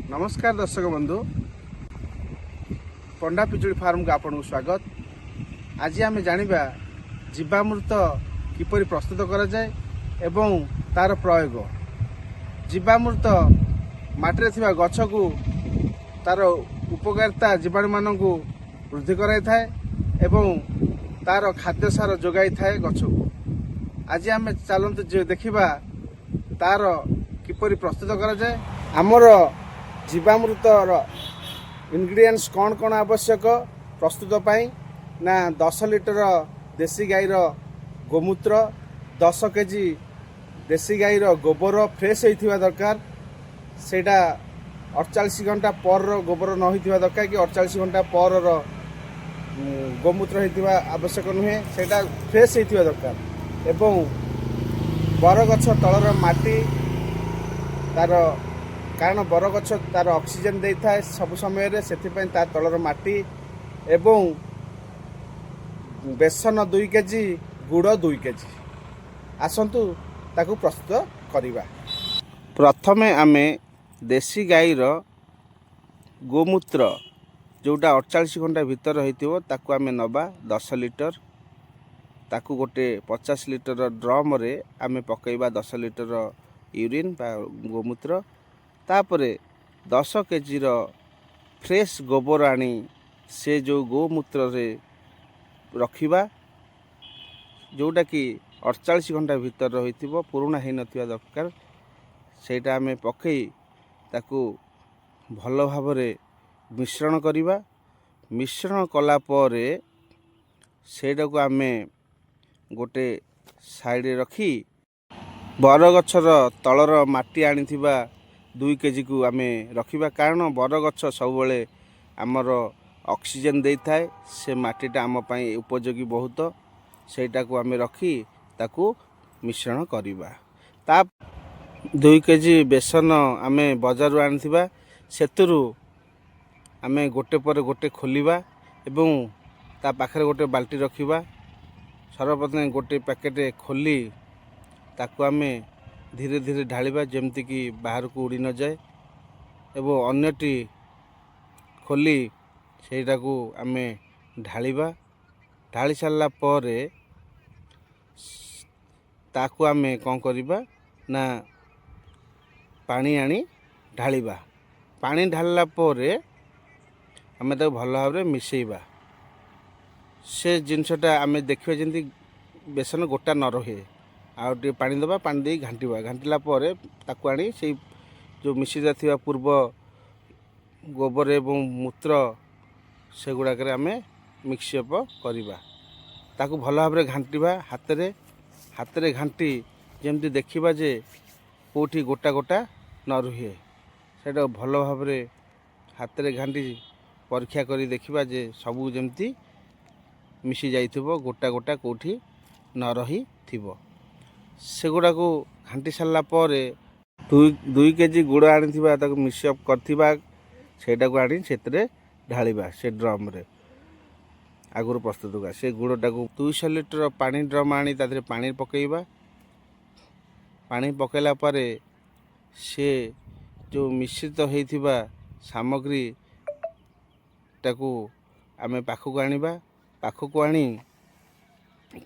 नमस्कार दर्शक बंधु पंडा पिजुली फार्म को आपन स्वागत। आज आम जाना जीवामृत किपर प्रस्तुत करा जाए एवं तार प्रयोग। जीवामृत माटी थिबा गछ को तार उपकारिता जीवाणु मान वृद्धि कराई थाए एवं तार खाद्य सार जोगाई थाए गछ को। आज आम चलते देखा तार किपर प्रस्तुत करा जाए। आमर जीवामृतर इनग्रेडिएंट्स कौन कौन आवश्यक प्रस्तुत पाई ना 10 लिटर देसी गाईर गोमूत्र, 10 केजी देसी गाईर गोबर फ्रेश होइथिबा दरकार। सेटा 48 घंटा पर गोबर न होइथिबा दरकार कि 48 घंटा पर गोमूत्र होइथिबा आवश्यक नुहे, सेटा फ्रेश होइथिबा दरकार। एवं बरगछ तलर माटी तार कारण बरगछ तार ऑक्सीजन दे था सब समय रे, सेथिपई तार तलर माटी एवं बेसन 2 केजी गुड़ 2 केजी। आसंतु ताकू प्रस्तुत करिबा। प्रथमे आमे देसी गाईर गोमूत्र जोटा 48 घंटा भीतर होइतिबो ताकू आमे नबा 10 लिटर। ताकू गोटे 50 लिटर ड्रम रे आमे पकईबा 10 लिटर यूरिन बा गोमूत्र। तापरे 10 केजी फ्रेश गोबर आनी से जो गोमूत्र रे रखिबा, जोटा कि 48 घंटा भीतर रहिथिबो, पुराना हेई नथिबा दरकार। सेटा आमे पकई ताकू भल भाबरे मिश्रण करिबा। मिश्रण कला परे सेटा को आमे गोटे साइड रे रखी बरगछर तलर माटी आनिथिबा 2 केजी को आमे रखिबा। कारण बरगछ सब बेले आमर ऑक्सीजन दे थाए, से माटीटा आम पई उपयोगी बहुत। सेटा को आमे रखी ताकू मिश्रण करिबा। ता 2 केजी बेसन आमे बाजार आनिथिबा, सेतुरु आमे गोटे पर गोटे खोलिबा एवं ता पाखरे गोटे बाल्टी रखिबा। सर्वप्रथम गोटे पैकेट खोली ताकू आमे धीरे धीरे ढालिबा जेमति कि बाहर को उड़ी न जाए। एवं अन्यटी खोली सेटा को आमे ढालिबा। ढाली सारला परे ताकू आमे कौन करिबा ना पानी आनी ढालिबा। पानी ढालला परे आमे ताकू भल भाबरे मिसेइबा। से जिनसटा आमे देखिबा जेंति बेसन गोटा न रहे। आउटे पानी दबा, पानी दे घांटिबा। घांटिला परे ताकू आनी से जो मिसी जाथिबा पूर्व गोबर एवं मूत्र से गुड़ाक आमे मिक्सअप करिबा। ताकू भल भाबरे घांटिबा हाथ रे घांटी जेमति देखिबा जे कोठी गोटा गोटा न रुहे। सेटा भल भाबरे हाथ रे घांटी परीक्षा करी देखिबा जे सबू जेमति मिसी जाइथिबो, गोटा गोटा कोठी न रही थिबो। सेगुड़ा को घांटी सारला परे 2 केजी गुड़ आनी मिक्सअप करथिबा, सेटा को आनी सेतरे ढालिबा। से ड्रम रे आगुर प्रस्तुत का से गुड़टा को 200 लिटर पानी ड्रम आनी तादरे पानी पकईबा। पानी पकैला परे से जो मिश्रित होइथिबा सामग्री ताकू आमे पाखको आनिबा। पाखको आनी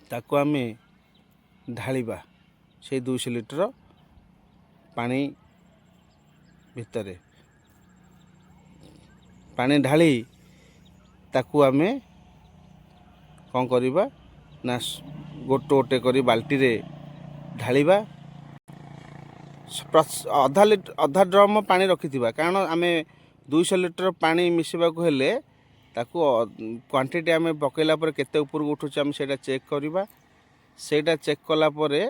ताकू आमे ढालिबा से 200 लिटर पानी भितरे। पानी ढाली ताकू आमे कौन करिबा ना गोटे गोटे करी बाल्टी रे ढालिबा। अधा ड्रम पानी रखिथिबा, कारण आमे 200 लिटर पानी मिसेबा को हेले ताकू क्वांटिटी आमे पकैला पर केते ऊपर को उठुछ आमे सेटा चेक करिबा। सेटा चेक कला परे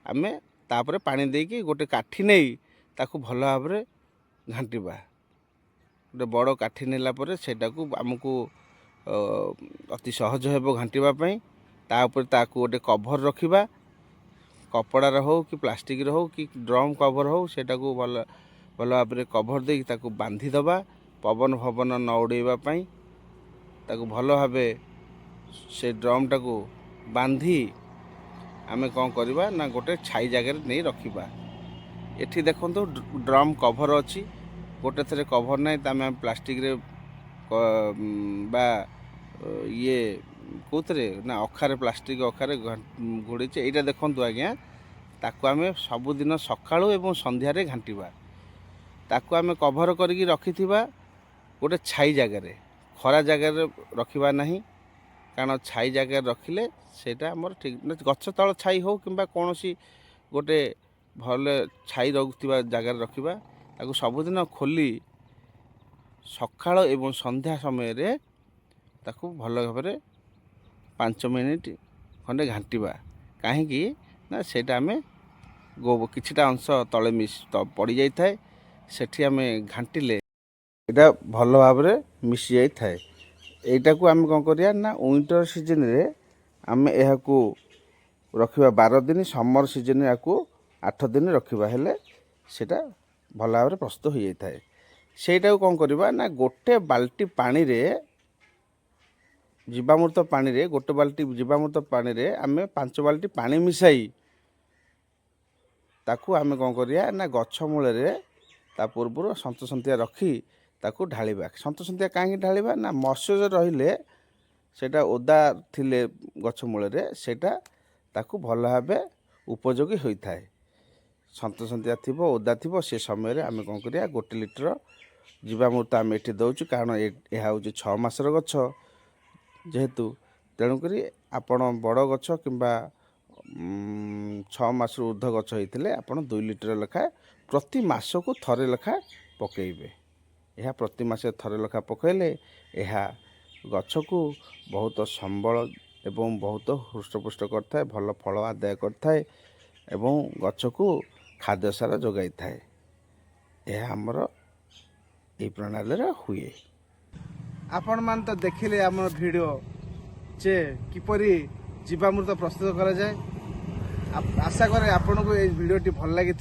आमे तापरे पानी देकी गोटे काठी नहीं ताकू भल भाबरे घांटिबा। गोटे बड़ काठी नेला परे सेटा को आमको अति सहज हेबो घांटिबा पई। ता ऊपर ताकू गोटे कवर रखिबा, कपड़ार हो कि प्लास्टिक हो कि ड्रम कवर हो, सेटा को भल भाबरे कवर देकी ताकू बांधी दबा, पवन भवन न उड़ेबा पई। ताकू भल भाबे से ड्रम टाकू बांधी आमे कौन करिबा ना गोटे छाई जगह नहीं रखिबा। एठी देखंतु ड्रम कवर अच्छी गोटे थरे कभर ना तो आम प्लास्टिक रे बा ये कौथे ना अखारे प्लास्टिक अखारे घोड़े यहाँ देखु आज्ञा ताकू आम सबुदिन सकाळु एवं संध्यारे घांटिबा ताकू आम कभर करके रखि गोटे छाई जगार खरा जगार रखा ना कारण छाई जगार रखिले सेटा आमर ठीक गछ तल छाई हो कि कौन सी गोटे भल छाई रुवा जगार रखा ताकू सबुदिन खोली सकाळ एवं संध्या समय रे ताकू भल भाव 5 मिनिट खंडे घांटिबा कहीं ना सेटा आम किछिटा अंश तले पड़ जाए सेठी आम घांटिले एटा भल भाव मिसी जाई थाए। एटा को आम कौन करिया ना विंटर सीजन रे आम यह रखिबा 12 दिन समर सीजन या 8 दिन रखिबा हेले सेटा भल भाव प्रस्तुत हो जाई थाए। सेटा कौन करिबा ना गोटे बाल्टी पानी रे जीवामृत पानी रे गोटे बाल्टी जीवामृत पानी रे आम 5 बाल्टी पानी मिसाई ताकू आम कौन करिया ना गछ मूल रे ता पूर्व सन्तसंतिया रखी ताकू ढालिबा। सन्तसंतिया कहीं ढालिबा ना मॉइस्चर रहिले सेटा ओदा थिले गछ मूल रे सेटा ताकू भल भाव उपयोगी होता है। सन्तसंतिया थिबो ओदा थिबो से समय रे आम कौन करिया 1 लिटर जीवामृत आम एठी दउछु कारण यह हूँ 6 मासर गछ जेहेतु तेणुक आपण बड़ गछ किंबा 6 मास ऊर्ध्व गछ होते आप 2 लिटर लेखा प्रति मास को थरे लेखा पकेबे। यह प्रति मास थरे लेखा पकेले यह गछ को बहुत संबल एवं बहुत हृष्टपुष्ट करता भल फल आदाय करता एवं गछ को खाद्य सार जोगाई थाए। यह आमर ये प्रणाली हुए। आपण मान तो देखिले आम वीडियो जे किपरि जीवामृत प्रस्तुत करा जाए। आशा करे आपन को ये वीडियोटी भल लगी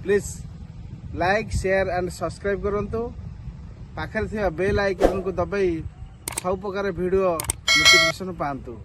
please like share and subscribe करंतु पाखरे थिबा बेल आइकन को दबाई सब प्रकार वीडियो नोटिफिकेशन पांतु।